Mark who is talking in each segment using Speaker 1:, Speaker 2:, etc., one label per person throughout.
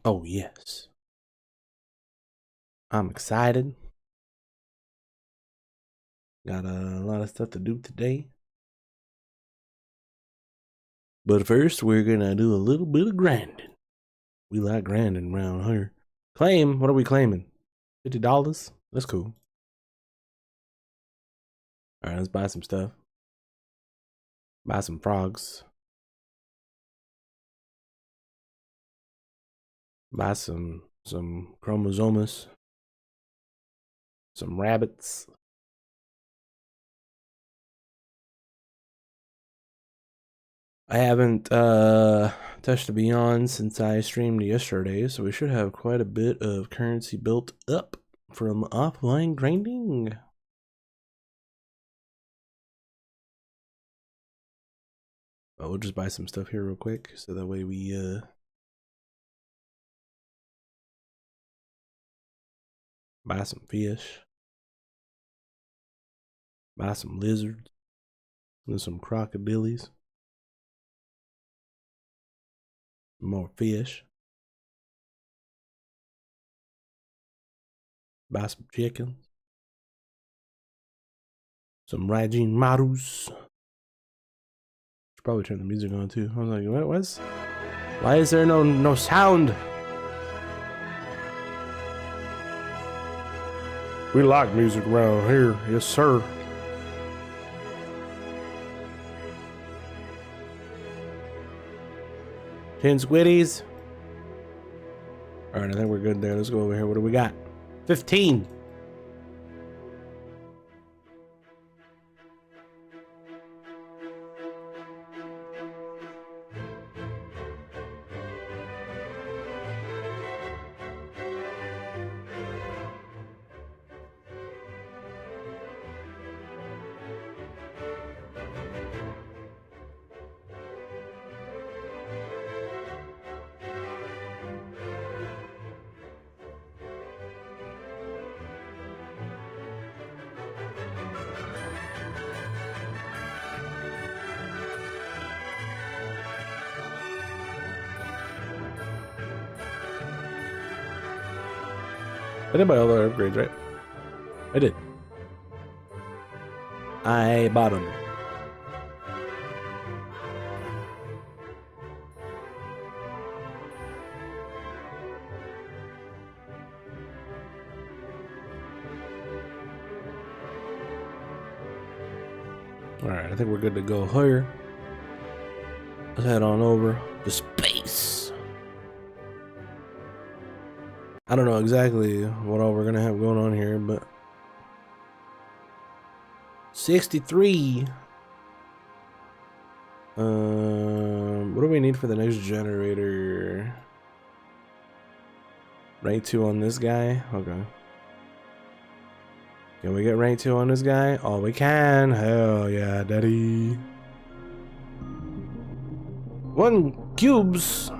Speaker 1: Oh, yes. I'm excited. Got a lot of stuff to do today. But first, we're gonna do a little bit of grinding. We like grinding around here. Claim? What are we claiming? $50? That's cool. Alright, let's buy some stuff. Buy some frogs. Buy some chromosomes. Some rabbits. I haven't touched a Beyond since I streamed yesterday, so we should have quite a bit of currency built up from offline grinding. But we'll just buy some stuff here real quick, so that way we buy some fish, buy some lizards, and some crocodiles, more fish, buy some chickens, some Raijin Marus. Should probably turn the music on too. I was like, what was? Why is there no sound? We like music around here, yes sir. Ten squiddies. Alright, I think we're good there. Let's go over here. What do we got? 15. I did buy all the upgrades, right? I did. I bought them. Alright, I think we're good to go here. Let's head on over to space. I don't know exactly what all we're gonna have going on here, but 63. What do we need for the next generator? Rank 2 on this guy? Okay. Can we get rank 2 on this guy? Oh, we can. Hell yeah, daddy. 1 cubes.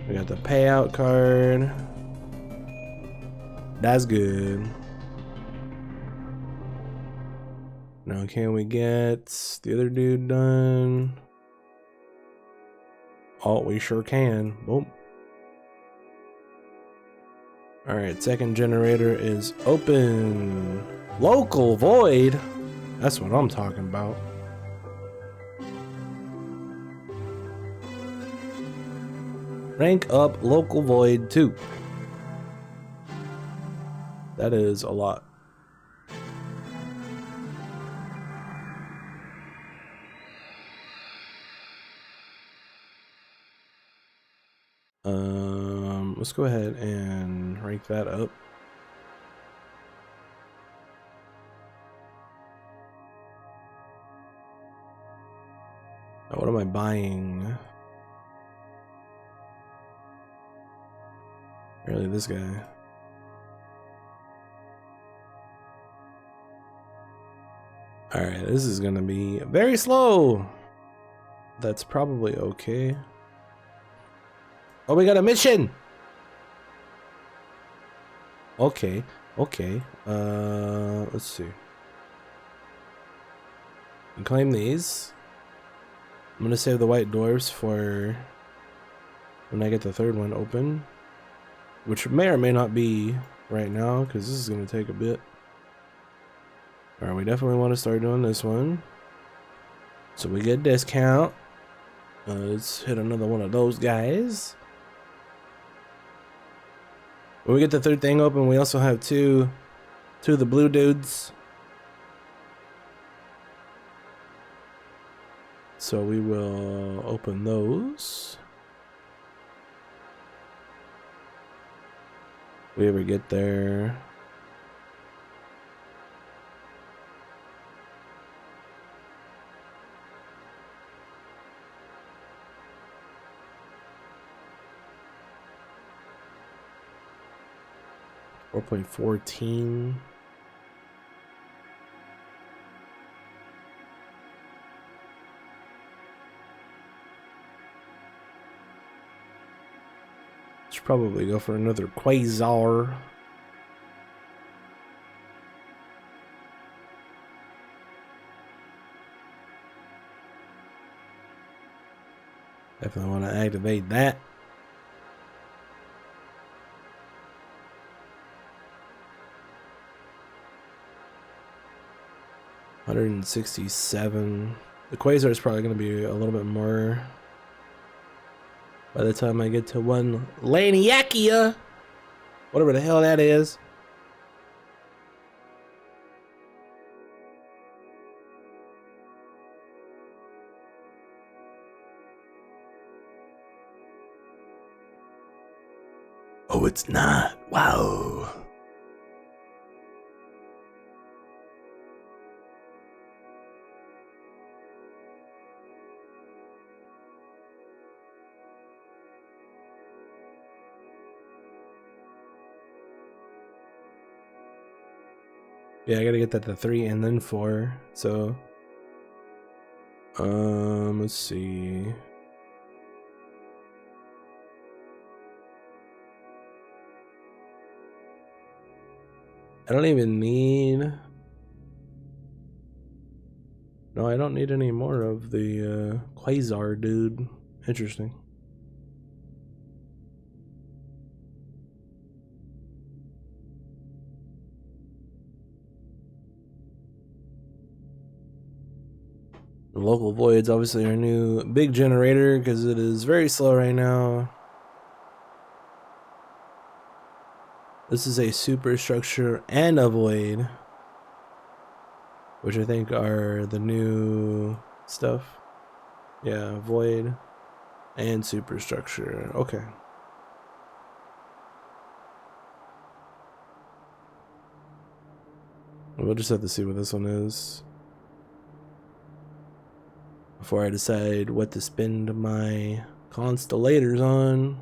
Speaker 1: We got the payout card. That's good. Now, can we get the other dude done? Oh, we sure can. Boom. Alright, second generator is open. Local void? That's what I'm talking about. Rank up local void 2. That is a lot. Let's go ahead and rank that up. Now, what am I buying? Really, this guy. Alright, this is gonna be very slow. That's probably okay. Oh, we got a mission! Okay, okay. Let's see. We claim these. I'm gonna save the white dwarfs for when I get the third one open, which may or may not be right now because this is going to take a bit. All right, we definitely want to start doing this one. So we get a discount. Let's hit another one of those guys. When we get the third thing open, we also have two of the blue dudes. So we will open those. If we ever get there. $4.14. Should probably go for another quasar. Definitely want to activate that. $167. The quasar is probably going to be a little bit more by the time I get to one Laniakia, whatever the hell that is. Oh, it's not. Wow. Yeah, I gotta get that to 3 and then 4. So, let's see. I don't even need. No, I don't need any more of the quasar dude. Interesting. The local voids obviously our new big generator because it is very slow right now. This is a superstructure and a void, which I think are the new stuff. Yeah, void and superstructure. Okay. We'll just have to see what this one is before I decide what to spend my constellators on.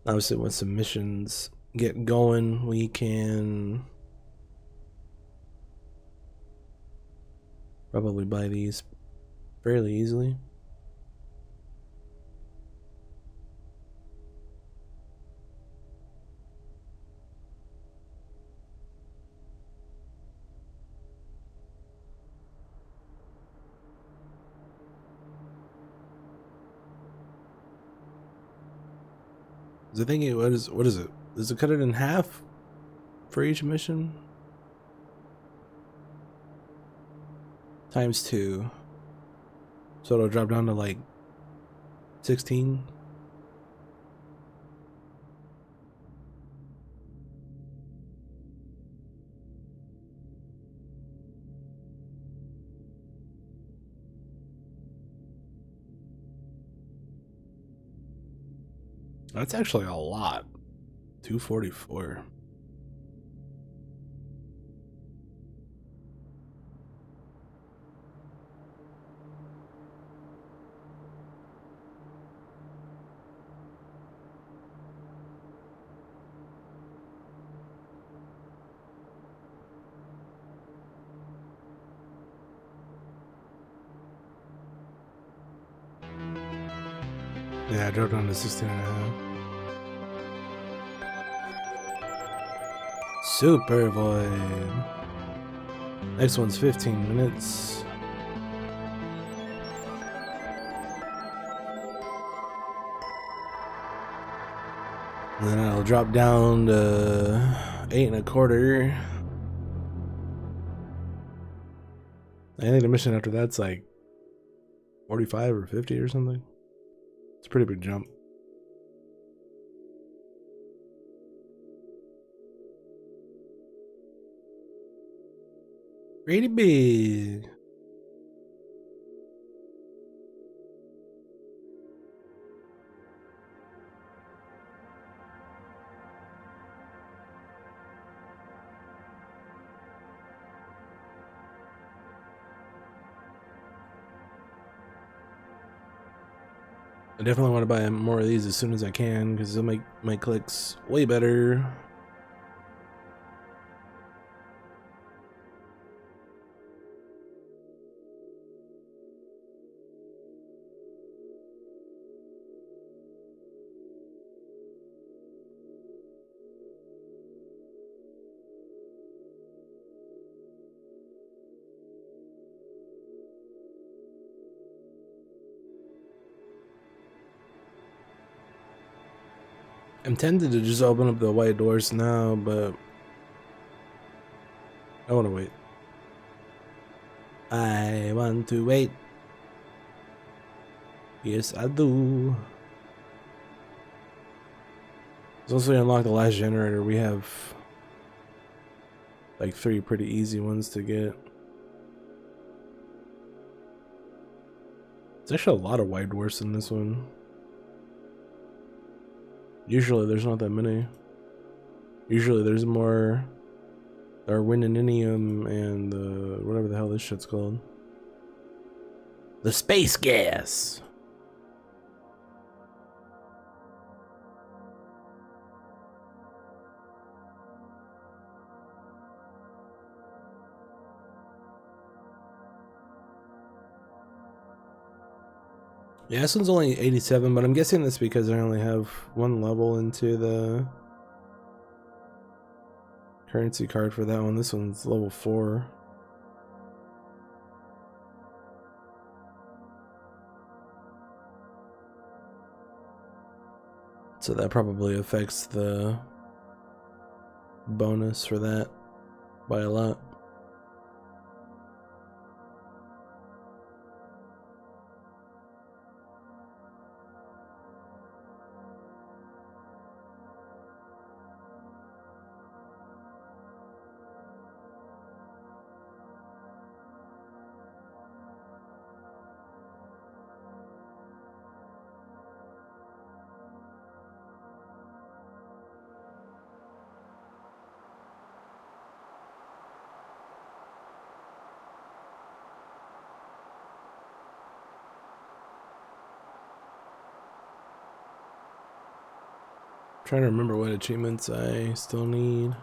Speaker 1: Obviously, when submissions get going, we can probably buy these fairly easily. I was thinking, what is it? Does it cut it in half for each mission? Times 2. So it'll drop down to like 16. That's actually a lot. 244. Yeah, I dropped down to 16 and a half. Super Void. Next one's 15 minutes. And then I'll drop down to 8 1/4. I think the mission after that's like 45 or 50 or something. It's a pretty big jump. Pretty big. I definitely want to buy more of these as soon as I can because they'll make my clicks way better. I'm tempted to just open up the white dwarfs now, but I want to wait. I want to wait. Yes, I do. Once we unlock the last generator, we have like 3 pretty easy ones to get. There's actually a lot of white dwarfs in this one. Usually there's not that many. Usually there's more Darwinium and whatever the hell this shit's called. The space gas. Yeah, this one's only 87, but I'm guessing that's because I only have 1 level into the currency card for that one. This one's level 4. So that probably affects the bonus for that by a lot. Trying to remember what achievements I still need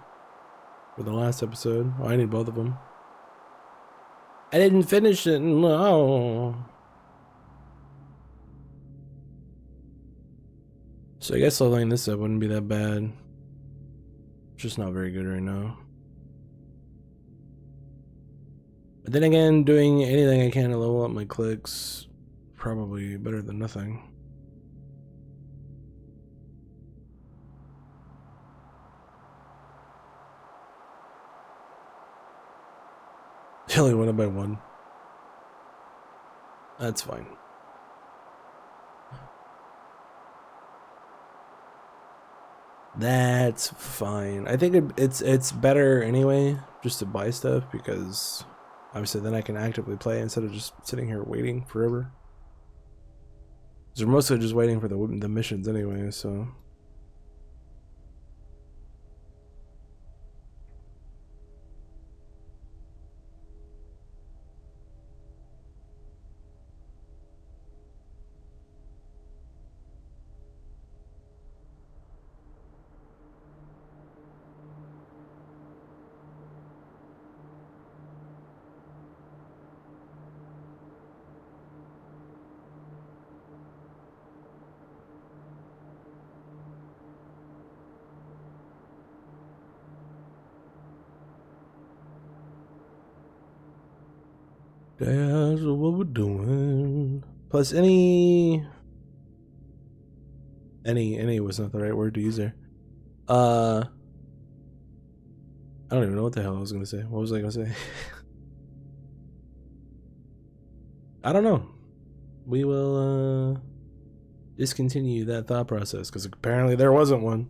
Speaker 1: for the last episode. Oh, I need both of them. I didn't finish it. No. So I guess leveling this up wouldn't be that bad. Just not very good right now. But then again, doing anything I can to level up my clicks probably better than nothing. They only went up by 1. That's fine. That's fine. I think it's better anyway just to buy stuff because obviously then I can actively play instead of just sitting here waiting forever. Because we're mostly just waiting for the missions anyway, so. That's what we're doing. Plus any was not the right word to use there. I don't even know what the hell I was gonna say. What was I gonna say? I don't know. We will discontinue that thought process because apparently there wasn't one.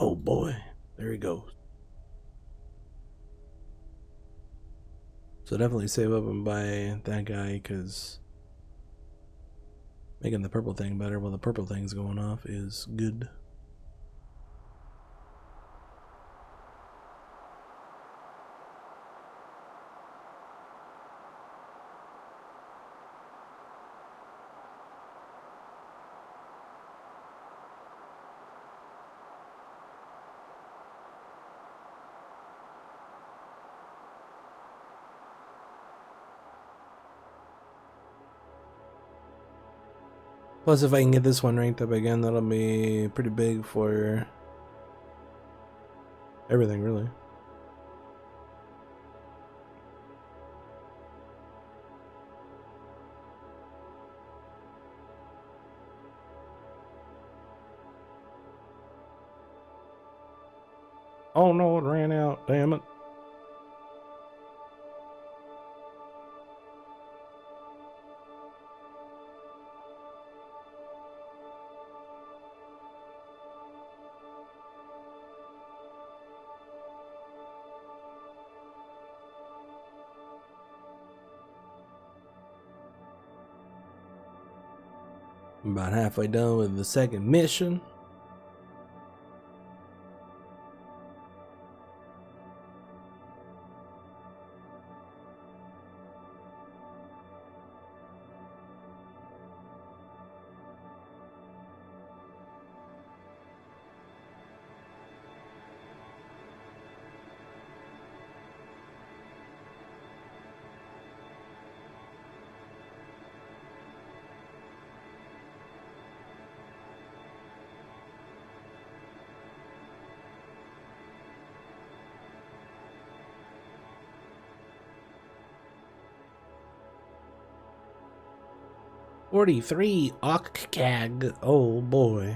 Speaker 1: Oh boy, there he goes. So definitely save up and buy that guy because making the purple thing better while the purple thing's going off is good. Plus, if I can get this one ranked up again, that'll be pretty big for everything, really. Oh no, it ran out. Damn it. I'm about halfway done with the second mission. $43 Okkag. Oh boy.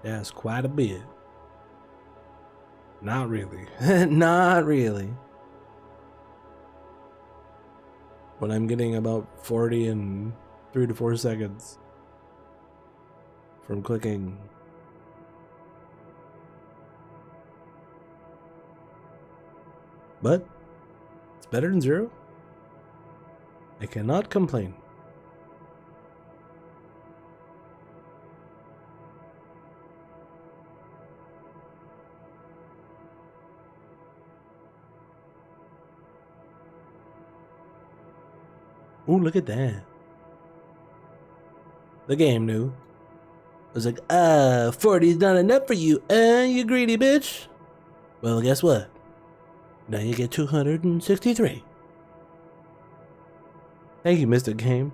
Speaker 1: That's quite a bit. Not really. Not really. But I'm getting about 40 in 3 to 4 seconds from clicking. But it's better than 0. I cannot complain. Ooh, look at that. The game knew. I was like, 40 is not enough for you, you greedy bitch. Well, guess what? Now you get 263. Thank you, Mr. Game.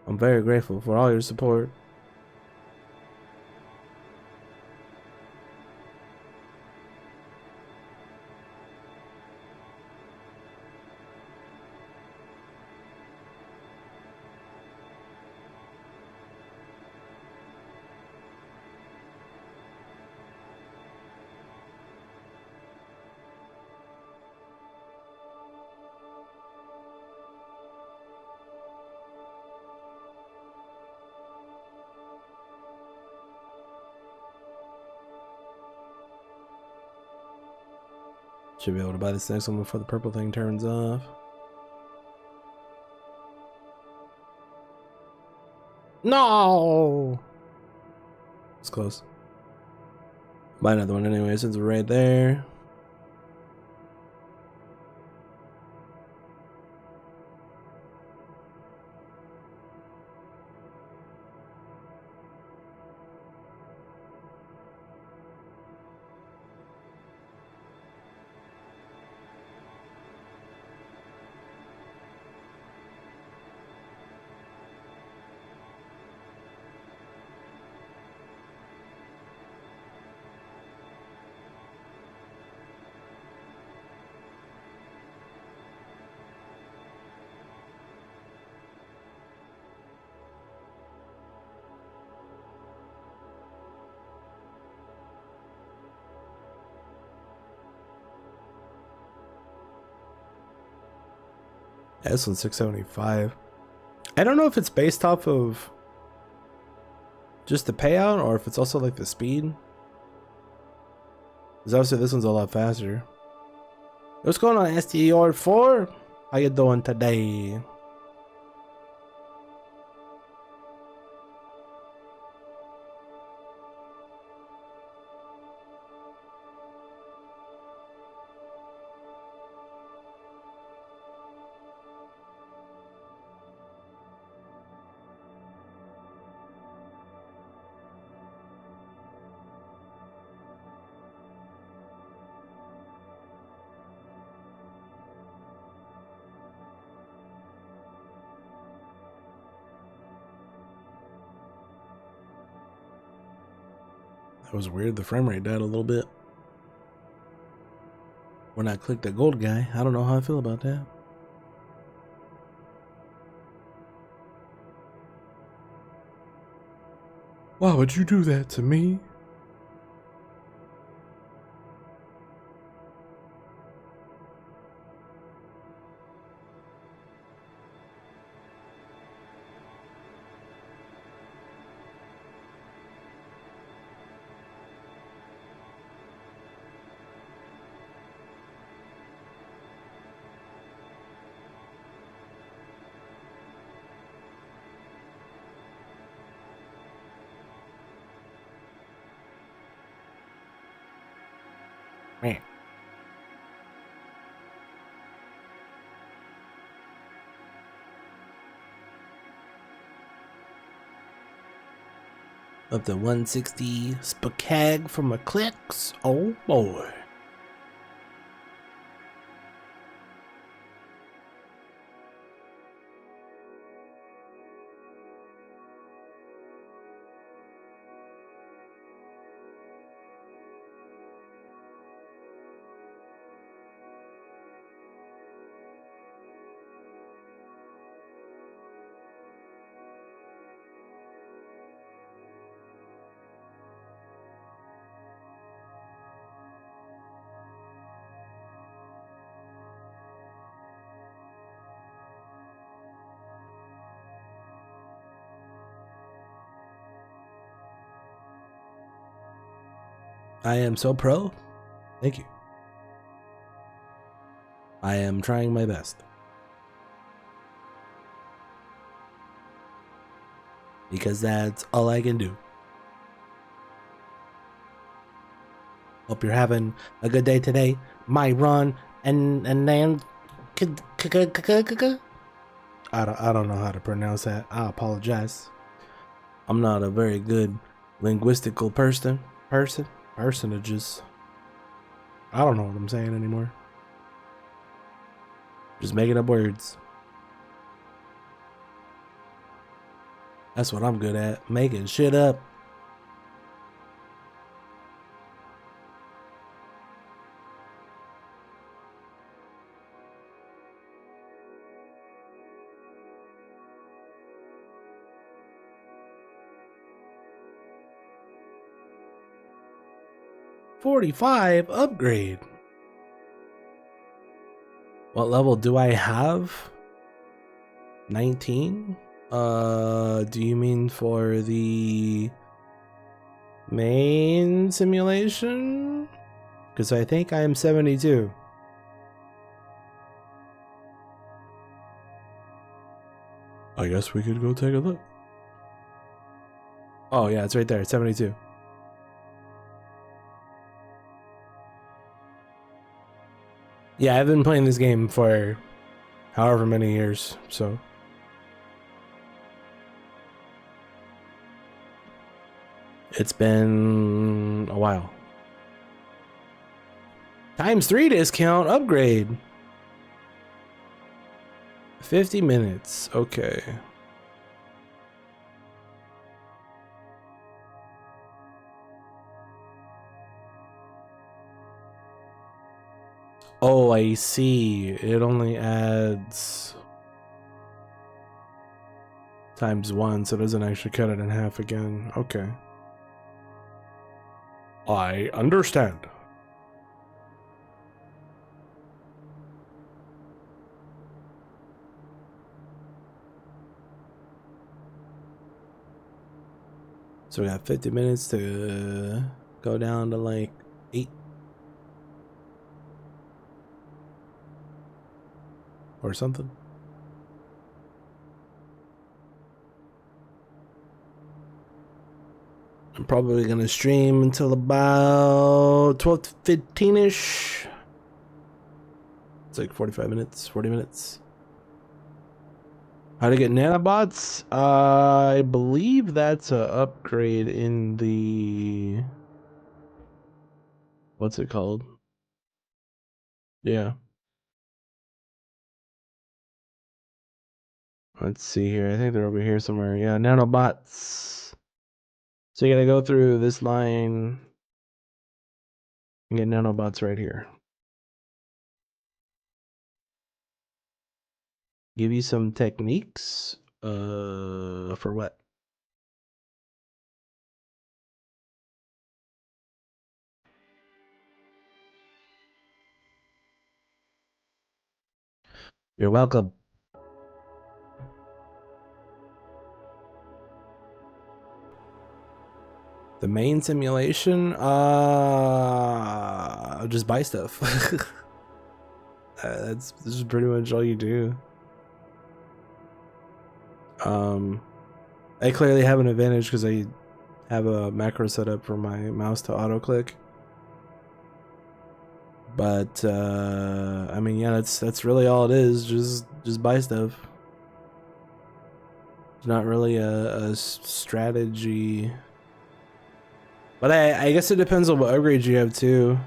Speaker 1: I'm very grateful for all your support. Should be able to buy this next one before the purple thing turns off. No! It's close. Buy another one anyway since we're right there. Yeah, this one's 675. I don't know if it's based off of just the payout or if it's also like the speed. Because obviously this one's a lot faster. What's going on, STR4? How you doing today? That was weird. The frame rate died a little bit when I clicked the gold guy. I don't know how I feel about that. Why would you do that to me? Man. Up to 160 spacag from a clicks. Oh boy. I am so pro. Thank you. I am trying my best. Because that's all I can do. Hope you're having a good day today. Myron and then I don't know how to pronounce that. I apologize. I'm not a very good linguistical personages. I don't know what I'm saying anymore. Just making up words. That's what I'm good at, making shit up. $45 upgrade. What level do I have? 19? Do you mean for the main simulation? Because I think I am 72. I guess we could go take a look. Oh yeah, it's right there, 72. Yeah, I've been playing this game for however many years, so. It's been a while. ×3 discount upgrade. 50 minutes, okay. Oh, I see. It only adds ×1, so it doesn't actually cut it in half again. Okay. I understand. So we got 50 minutes to go down to like 8 or something. I'm probably gonna stream until about 12 to 15-ish. It's like 45 minutes, 40 minutes. How to get nanobots? I believe that's a upgrade in the... What's it called? Yeah. Let's see here. I think they're over here somewhere. Yeah, nanobots. So you gotta go through this line and get nanobots right here. Give you some techniques. For what? You're welcome. The main simulation? Just buy stuff. This is pretty much all you do. I clearly have an advantage because I have a macro set up for my mouse to auto click. But I mean, yeah, that's really all it is. Just buy stuff. It's not really a strategy. But I guess it depends on what upgrades you have too.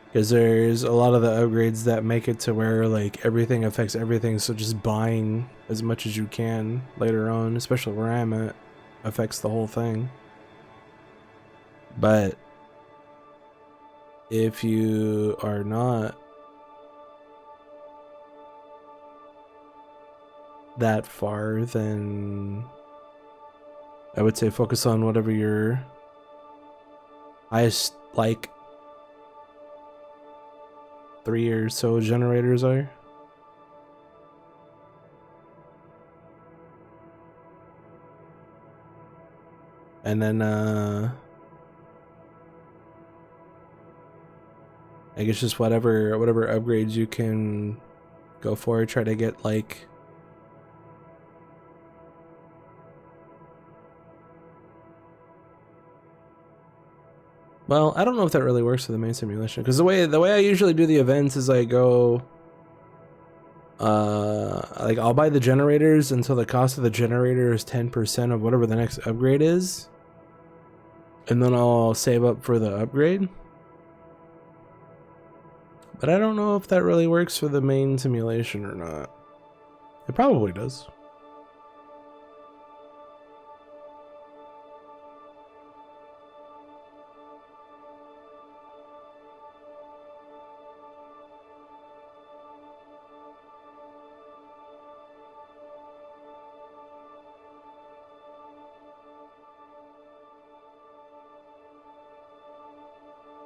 Speaker 1: Because there's a lot of the upgrades that make it to where like everything affects everything, so just buying as much as you can later on, especially where I'm at, affects the whole thing. But if you are not that far, then I would say focus on whatever your highest like 3 or so generators are. And then I guess just whatever upgrades you can go for, try to get like well, I don't know if that really works for the main simulation, because the way I usually do the events is I go like I'll buy the generators until the cost of the generator is 10% of whatever the next upgrade is, and then I'll save up for the upgrade. But I don't know if that really works for the main simulation or not. It probably does.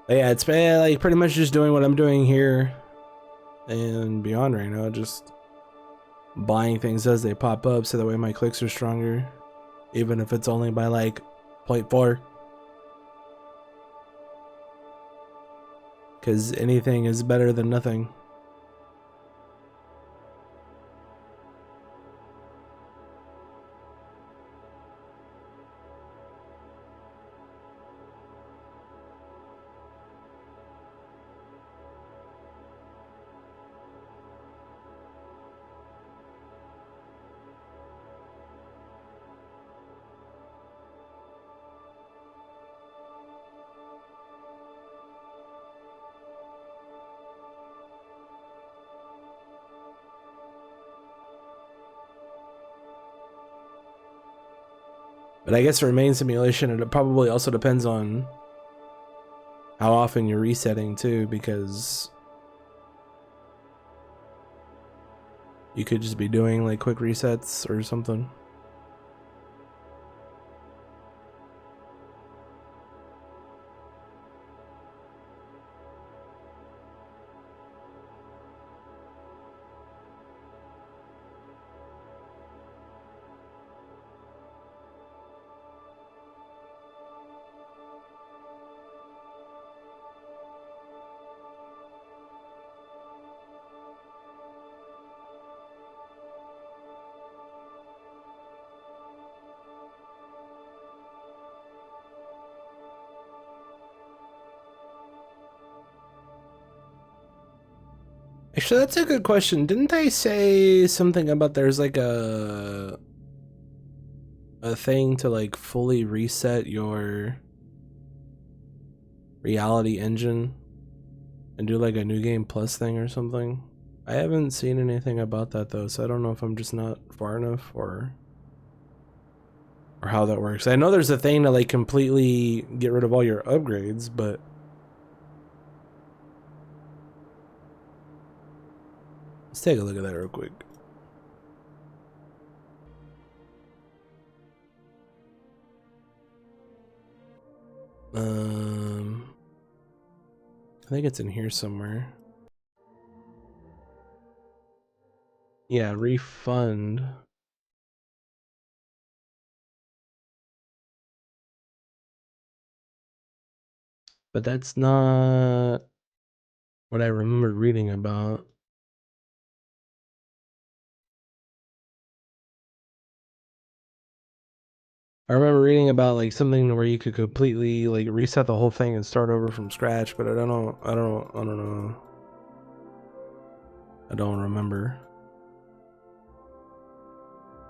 Speaker 1: But yeah, it's like pretty much just doing what I'm doing here and beyond right now, just buying things as they pop up so that way my clicks are stronger, even if it's only by like 0.4. Because anything is better than nothing. But I guess for main simulation, it probably also depends on how often you're resetting too, because you could just be doing like quick resets or something. Actually, that's a good question. Didn't they say something about there's like a thing to like fully reset your reality engine and do like a new game plus thing or something? I haven't seen anything about that though, so I don't know if I'm just not far enough or how that works. I know there's a thing to like completely get rid of all your upgrades, but let's take a look at that real quick. I think it's in here somewhere. Yeah, refund. But that's not what I remember reading about. I remember reading about like something where you could completely like reset the whole thing and start over from scratch, but I don't know. I don't remember.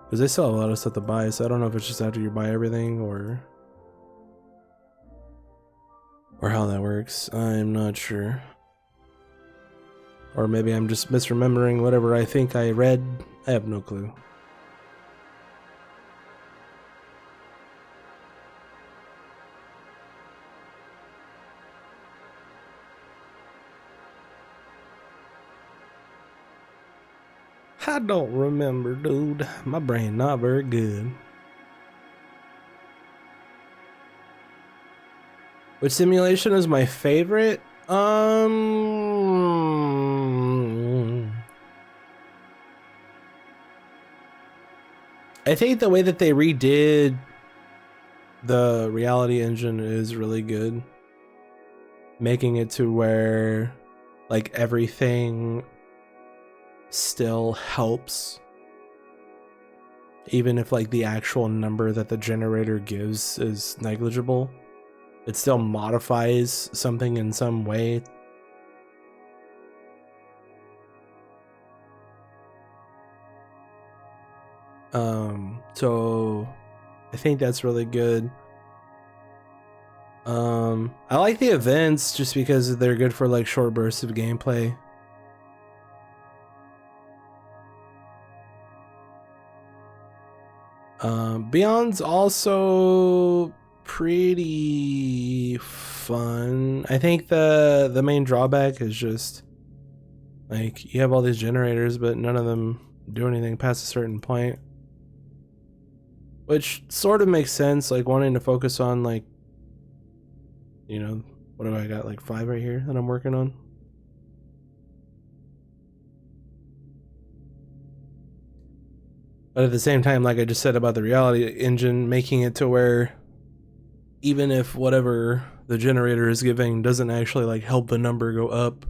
Speaker 1: Because they still have a lot of stuff to buy, so I don't know if it's just after you buy everything or how that works. I'm not sure. Or maybe I'm just misremembering whatever I think I read. I have no clue. I don't remember, dude. My brain not very good. Which simulation is my favorite? I think the way that they redid the reality engine is really good. Making it to where like everything still helps. Even if like the actual number that the generator gives is negligible, it still modifies something in some way. So I think that's really good. I like the events just because they're good for like short bursts of gameplay. Beyond's also pretty fun. I think the main drawback is just like you have all these generators, but none of them do anything past a certain point. Which sort of makes sense, like wanting to focus on like, you know, what do I got, like 5 right here that I'm working on? But at the same time, like I just said about the reality engine, making it to where even if whatever the generator is giving doesn't actually like help the number go up,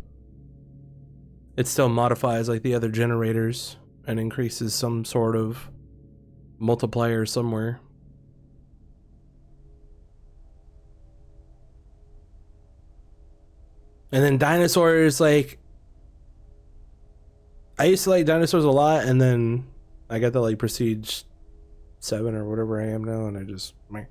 Speaker 1: it still modifies like the other generators and increases some sort of multiplier somewhere. And then dinosaurs, like I used to like dinosaurs a lot, and then I got the like Prestige 7 or whatever I am now, and I just meh.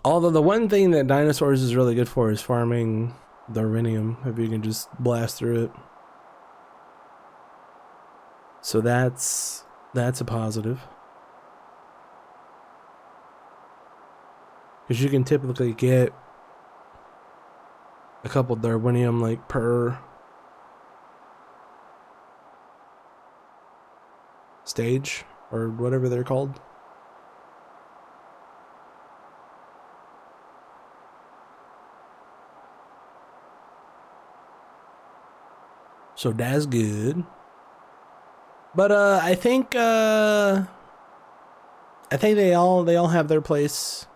Speaker 1: Although the one thing that dinosaurs is really good for is farming Darwinium, if you can just blast through it. So that's a positive. Because you can typically get a couple Darwinium like per stage or whatever they're called. So that's good. But I think they all have their place.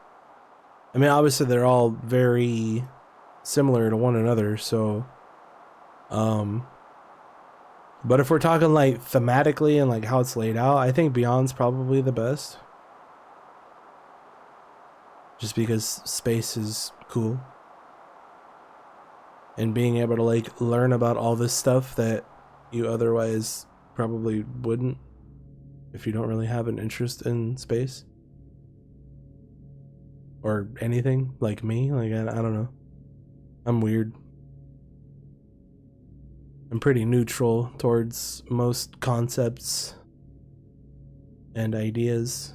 Speaker 1: I mean, obviously they're all very similar to one another, so but if we're talking like thematically and like how it's laid out, I think Beyond's probably the best. Just because space is cool. and being able to like learn about all this stuff that you otherwise probably wouldn't if you don't really have an interest in space or anything like me. Like I don't know, I'm weird. I'm pretty neutral towards most concepts and ideas.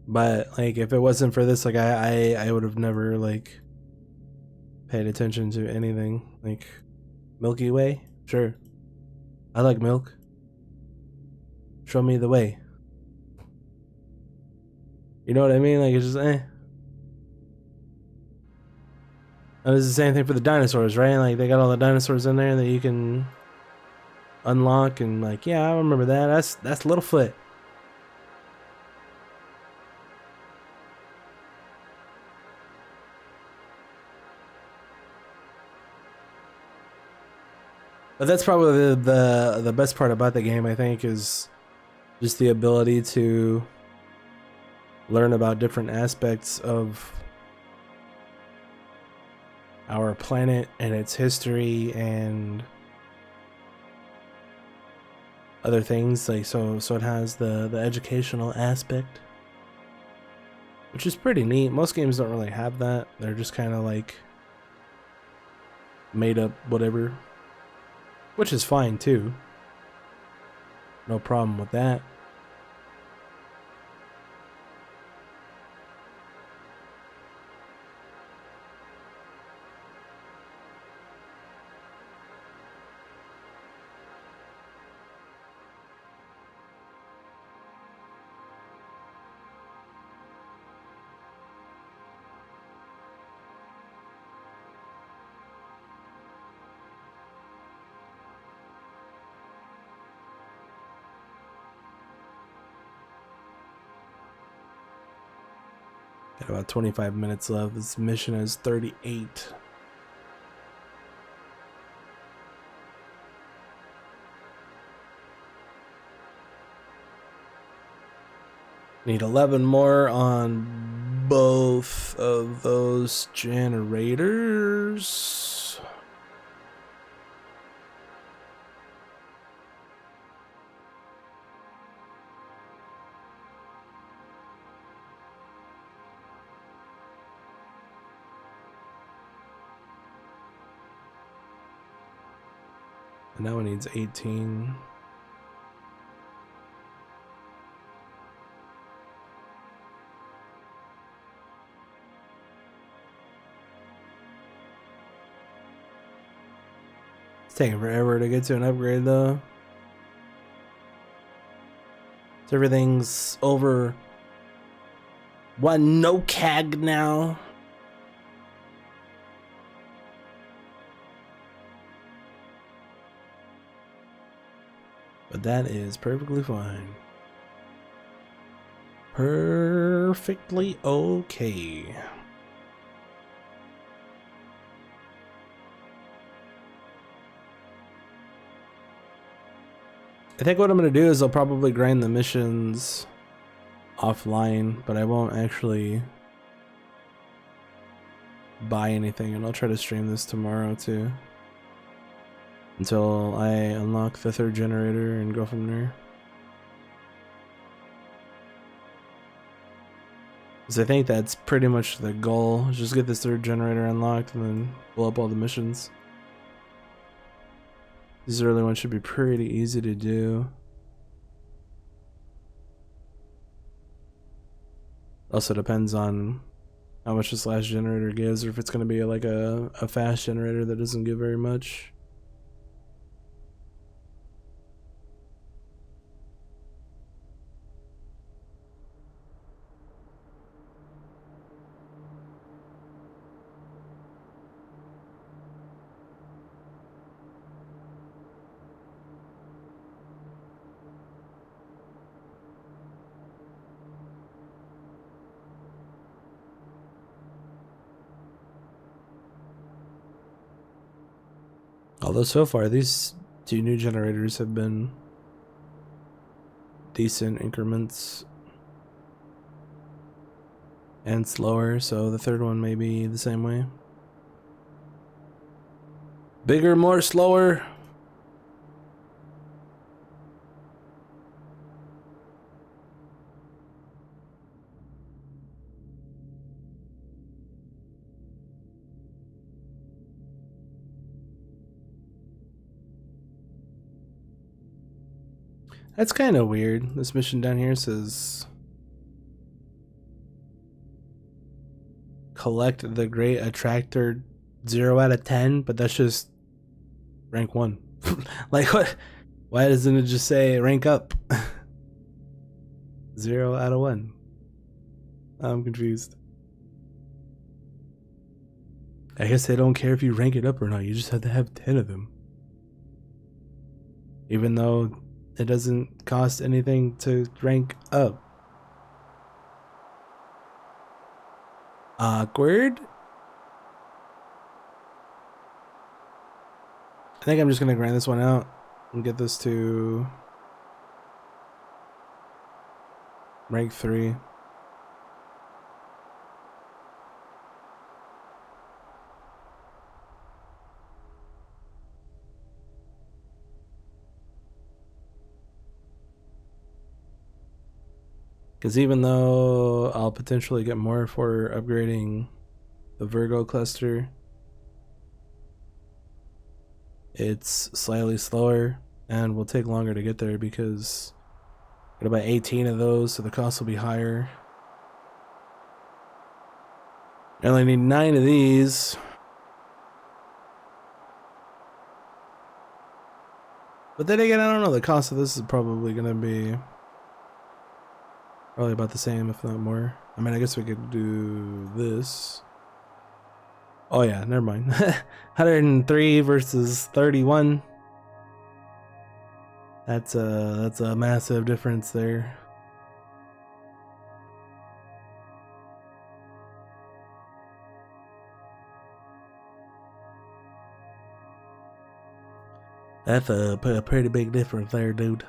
Speaker 1: But like if it wasn't for this, like I would have never like paid attention to anything. Like Milky Way, sure. I like milk. Show me the way. You know what I mean? Like it's just eh. And it's the same thing for the dinosaurs, right? Like they got all the dinosaurs in there that you can unlock, and like yeah, I remember that. That's Littlefoot. But that's probably the best part about the game, I think, is just the ability to learn about different aspects of our planet and its history and other things. Like so it has the educational aspect, which is pretty neat. Most games don't really have that. They're just kind of like made up whatever, which is fine too. No problem with that. Got about 25 minutes left. This mission is 38. Need 11 more on both of those generators. And that one needs 18. It's taking forever to get to an upgrade though. So everything's over 1 no-cag now. But that is perfectly fine. Perfectly okay. I think what I'm going to do is I'll probably grind the missions offline, but I won't actually buy anything, and I'll try to stream this tomorrow too. Until I unlock the 3rd generator and go from there. Because I think that's pretty much the goal. Just get this 3rd generator unlocked and then blow up all the missions. These early ones should be pretty easy to do. Also depends on how much this last generator gives, or if it's going to be like a fast generator that doesn't give very much. Although so far these 2 new generators have been decent increments. and slower, so the third one may be the same way. Bigger, more slower. That's kind of weird. This mission down here says collect the great attractor 0 out of 10, but that's just rank 1. Like what? Why doesn't it just say rank up? 0 out of 1. I'm confused. I guess they don't care if you rank it up or not. You just have to have 10 of them. Even though it doesn't cost anything to rank up. Awkward. I think I'm just gonna grind this one out and get this to rank 3. Because even though I'll potentially get more for upgrading the Virgo cluster, it's slightly slower and will take longer to get there because I got about 18 of those, so the cost will be higher. I only need 9 of these. But then again, I don't know, the cost of this is probably going to be probably about the same, if not more. I mean, I guess we could do this. Oh yeah, never mind. 103 versus 31. That's a massive difference there. That's a pretty big difference there, dude.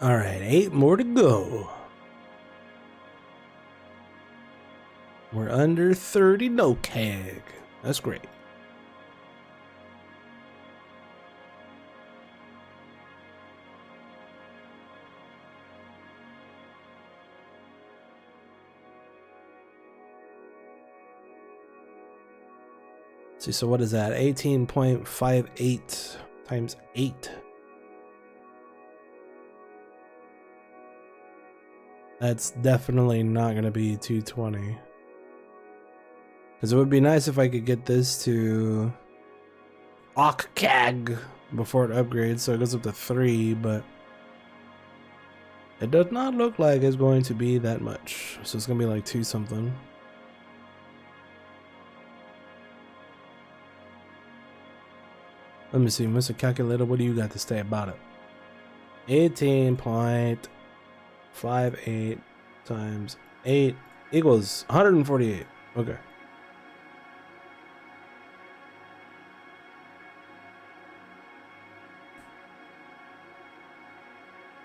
Speaker 1: All right, 8 more to go. We're under 30 no keg. That's great. See, so what is that? 18.58 times 8. That's definitely not going to be 220. Because it would be nice if I could get this to Okkag before it upgrades, so it goes up to 3, but it does not look like it's going to be that much. So it's going to be like 2 something. Let me see, Mr. Calculator, what do you got to say about it? 18.58 times 8 equals 148. Okay.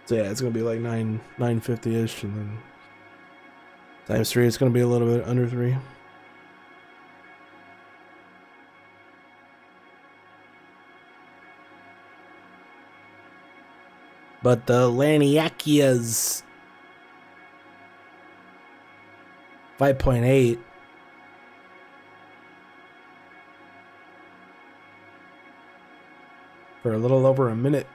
Speaker 1: So yeah, it's gonna be like 950-ish, and then times 3, it's gonna be a little bit under 3. But the Laniakia's 5.8. For a little over a minute.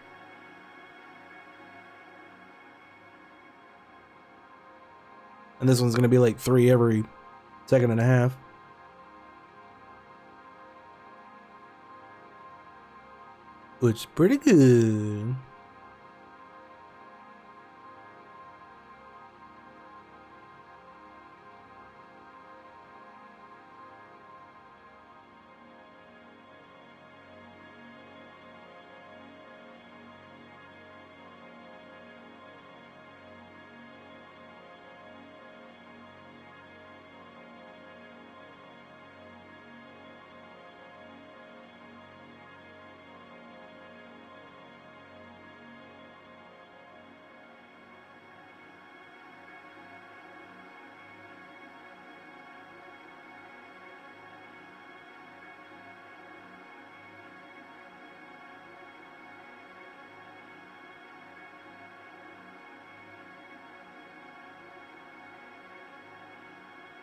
Speaker 1: And this one's gonna be like 3 every second and a half. Which is pretty good.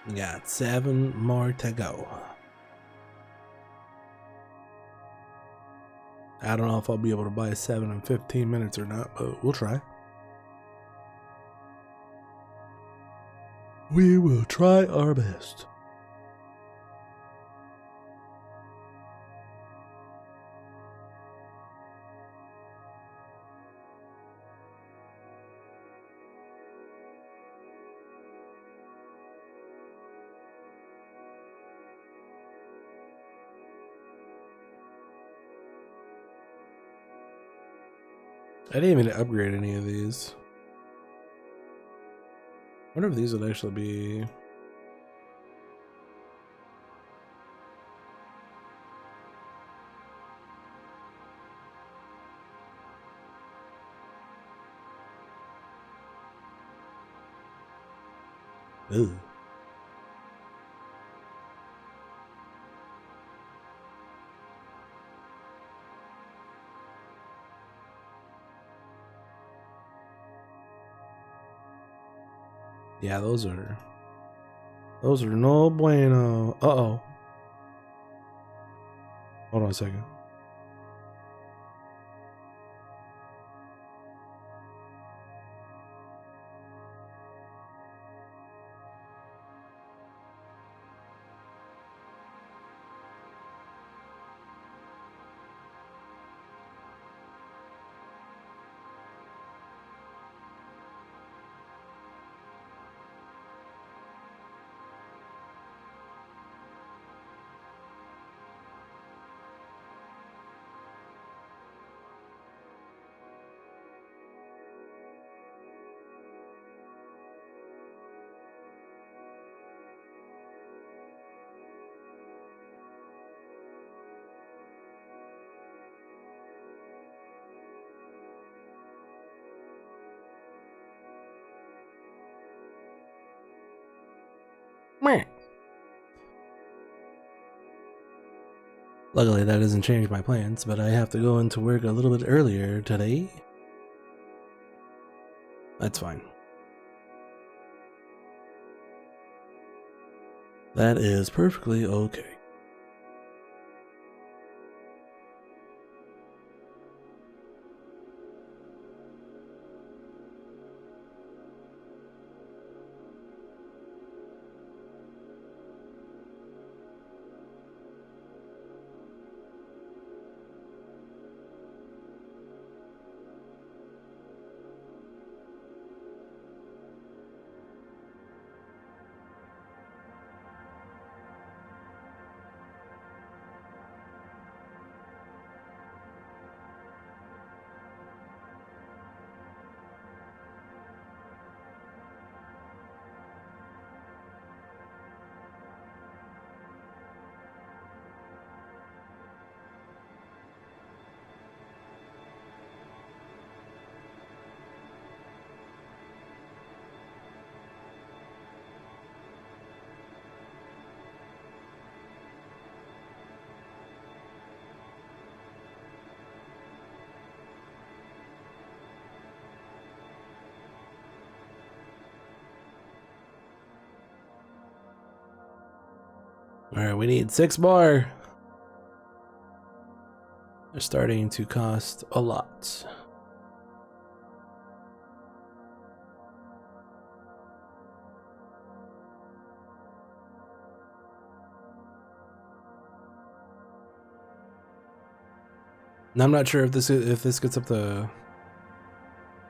Speaker 1: We got 7 more to go. I don't know if I'll be able to buy 7 in 15 minutes or not, but we'll try. We will try our best. I didn't even upgrade any of these. I wonder if these would actually be... Ugh. Yeah, those are no bueno. Uh-oh. Hold on a second. Meh. Luckily, that doesn't change my plans, but I have to go into work a little bit earlier today. That's fine. That is perfectly okay. Alright, we need 6 more. They're starting to cost a lot. Now, I'm not sure if this gets up to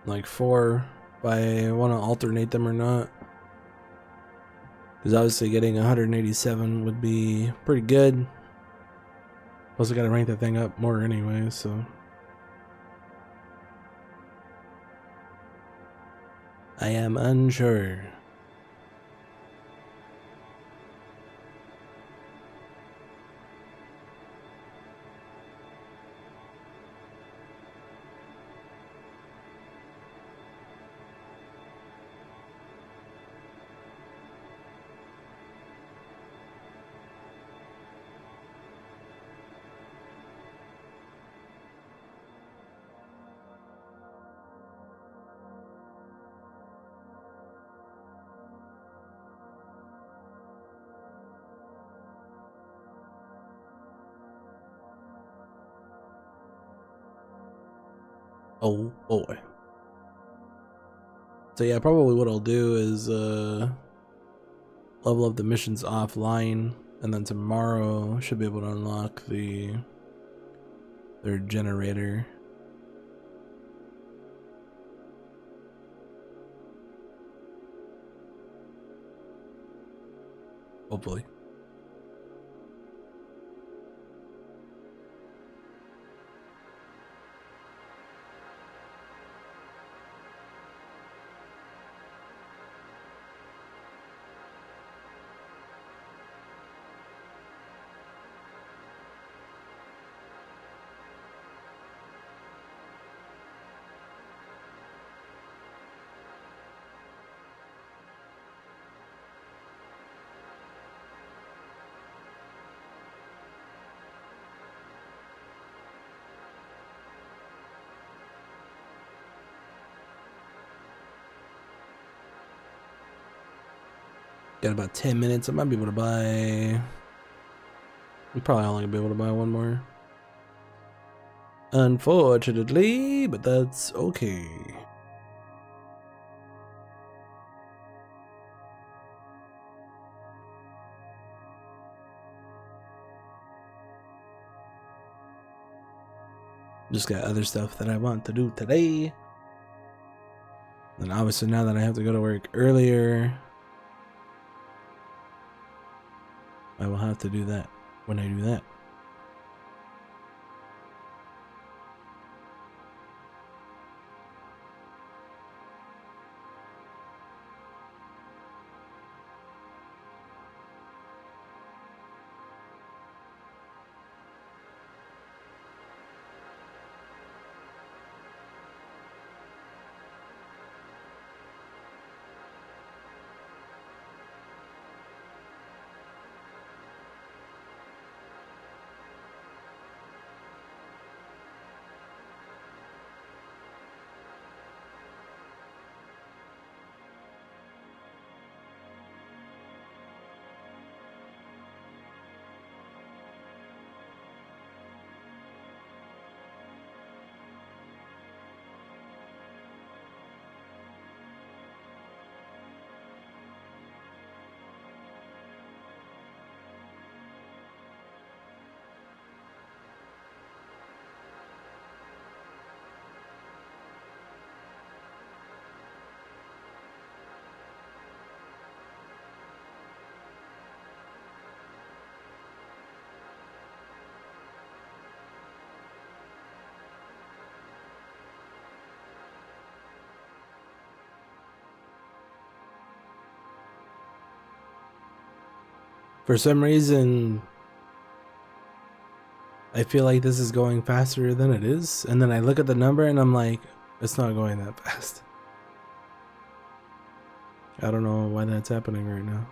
Speaker 1: like 4 if I want to alternate them or not. Because obviously getting 187 would be pretty good. Plus I gotta rank that thing up more anyway, so. I am unsure. Oh boy. So yeah, probably what I'll do is level up the missions offline, and then tomorrow should be able to unlock their generator. Hopefully. Got about 10 minutes. I might be able to buy... I'm probably only gonna be able to buy one more. Unfortunately, but that's okay. Just got other stuff that I want to do today. And obviously now that I have to go to work earlier, I will have to do that when I do that. For some reason, I feel like this is going faster than it is, and then I look at the number and I'm like, it's not going that fast. I don't know why that's happening right now.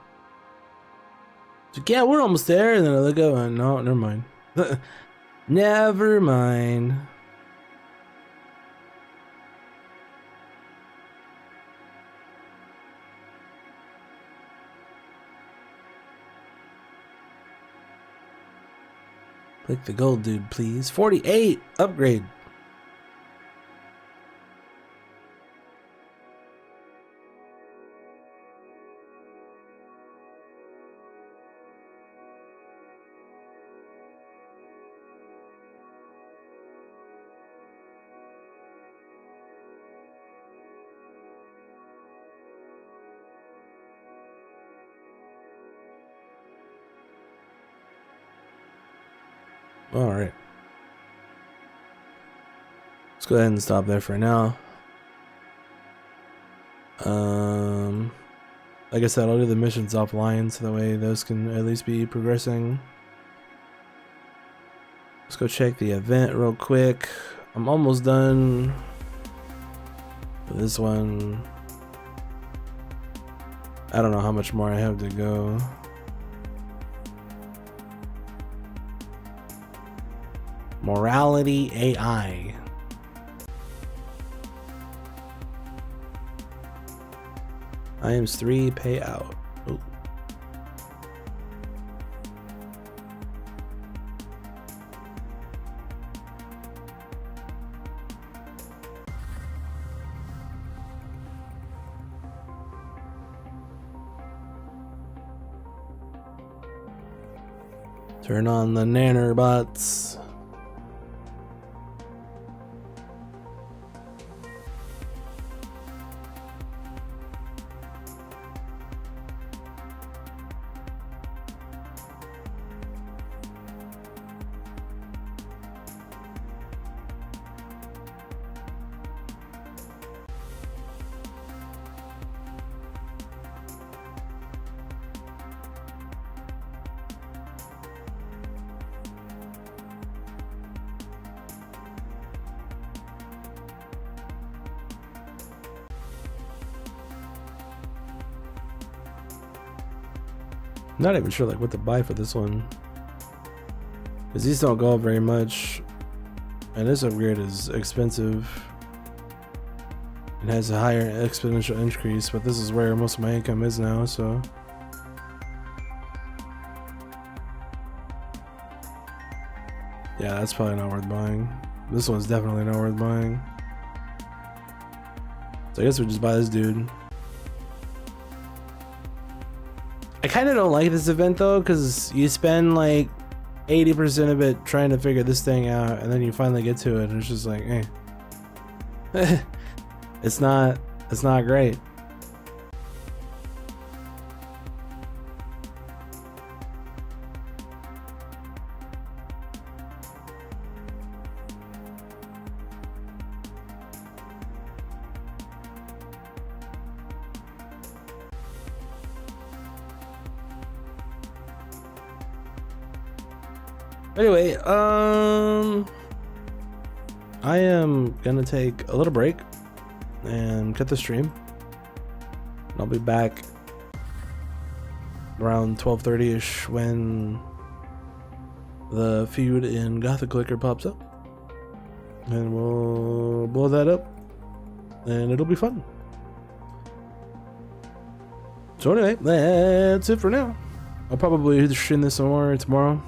Speaker 1: It's like, yeah, we're almost there, and then I look up and no, never mind. Never mind. Click the gold dude, please. 48 upgrade. All right. Let's go ahead and stop there for now. Like I said, I'll do the missions offline so that way those can at least be progressing. Let's go check the event real quick. I'm almost done with this one. I don't know how much more I have to go. Morality AI. IAMS 3 payout. Ooh. Turn on the nanner bots. Not even sure like what to buy for this one, because these don't go up very much, and this upgrade is expensive. It has a higher exponential increase, but this is where most of my income is now, so yeah, that's probably not worth buying. This one's definitely not worth buying, so I guess we just buy this dude. I kind of don't like this event though, because you spend like 80% of it trying to figure this thing out, and then you finally get to it and it's just like, eh. it's not great. Anyway, I am gonna take a little break and cut the stream. I'll be back around 12:30ish when the feud in Gothic Clicker pops up, and we'll blow that up, and it'll be fun. So anyway, that's it for now. I'll probably stream this some more tomorrow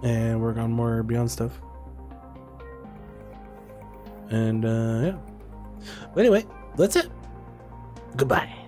Speaker 1: and work on more Beyond stuff. And yeah. But anyway, that's it. Goodbye.